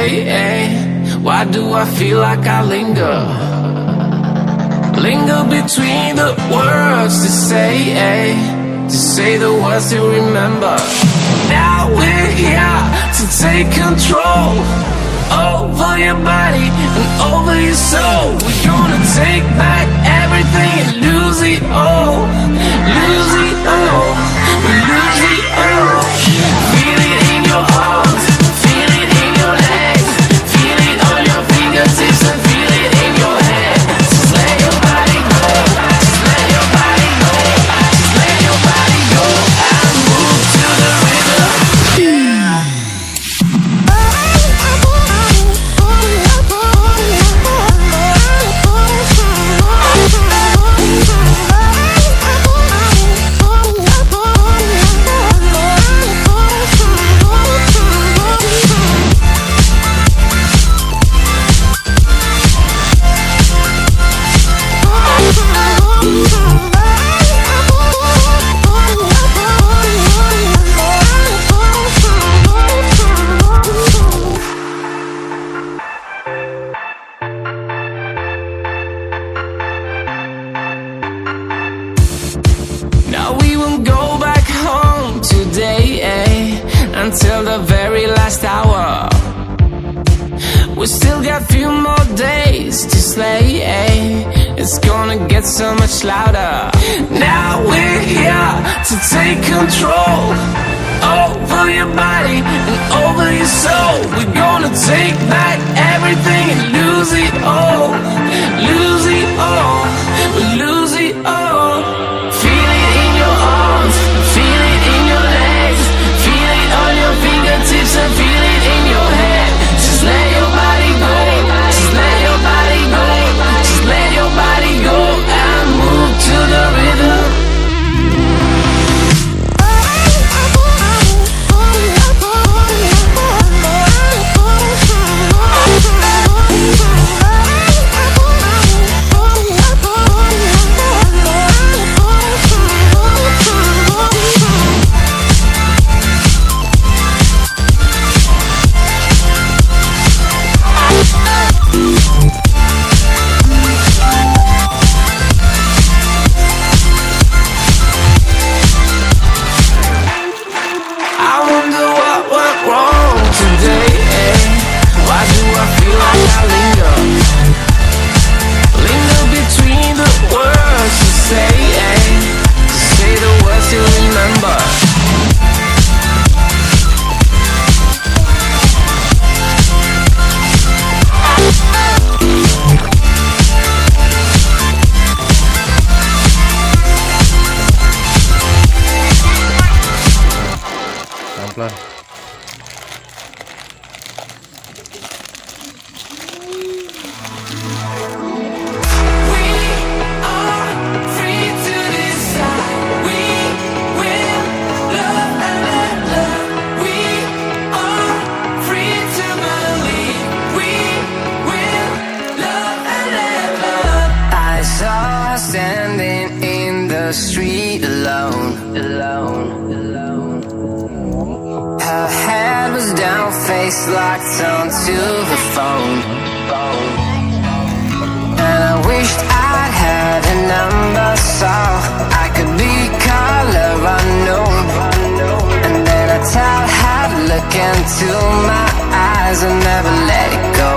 say, why do I feel like I linger? Linger between the words to say the words to remember. Now we're here to take control over your body and over your soul. We're gonna take back everything and lose it all. Lose it all. Lose it all. Feel it in your arms, feel it in your legs, feel it on your fingertips and feel it in your head. Just let your body go, just let your body go, just let your body go and move to the rhythm. Yeah. Until the very last hour. We still got a few more days to slay, It's gonna get so much louder. Now we're here to take control over your body and over your soul. We're gonna take back everything and lose it all. Lose it all. Lose it all. Feel it in your arms, feel it in your legs, feel it on your fingertips and feel it in your head. Just let your body go, just let your body go, just let your body go and move to the rhythm. Her head was down, face locked onto the phone. And I wished I'd had a number so I could be color unknown. And then I tell her to look into my eyes and never let it go.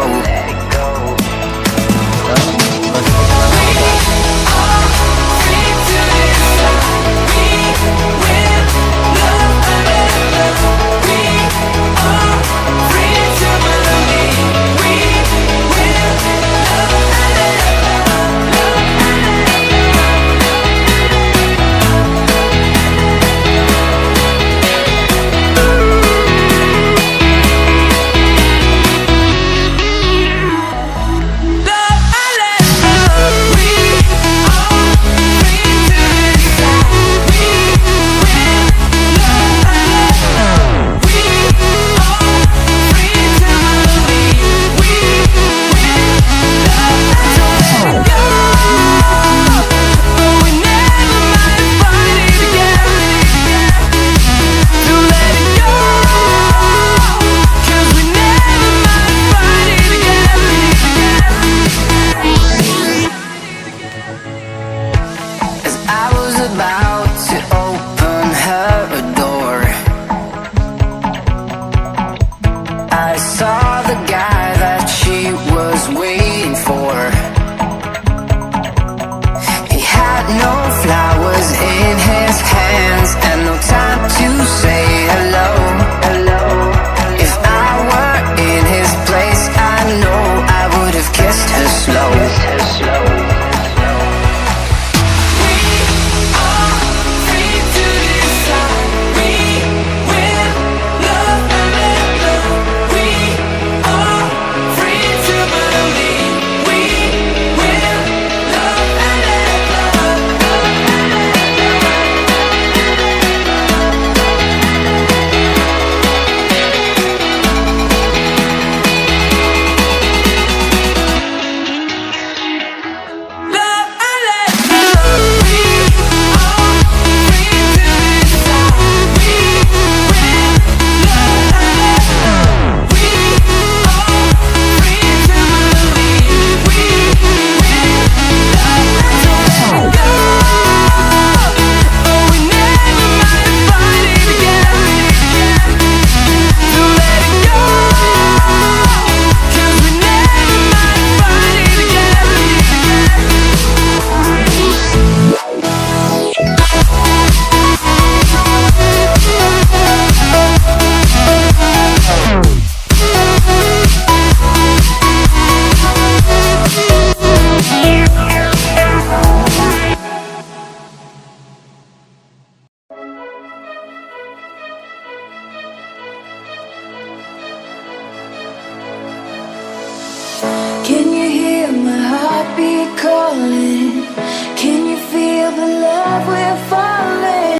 falling. Can you feel the love we're falling?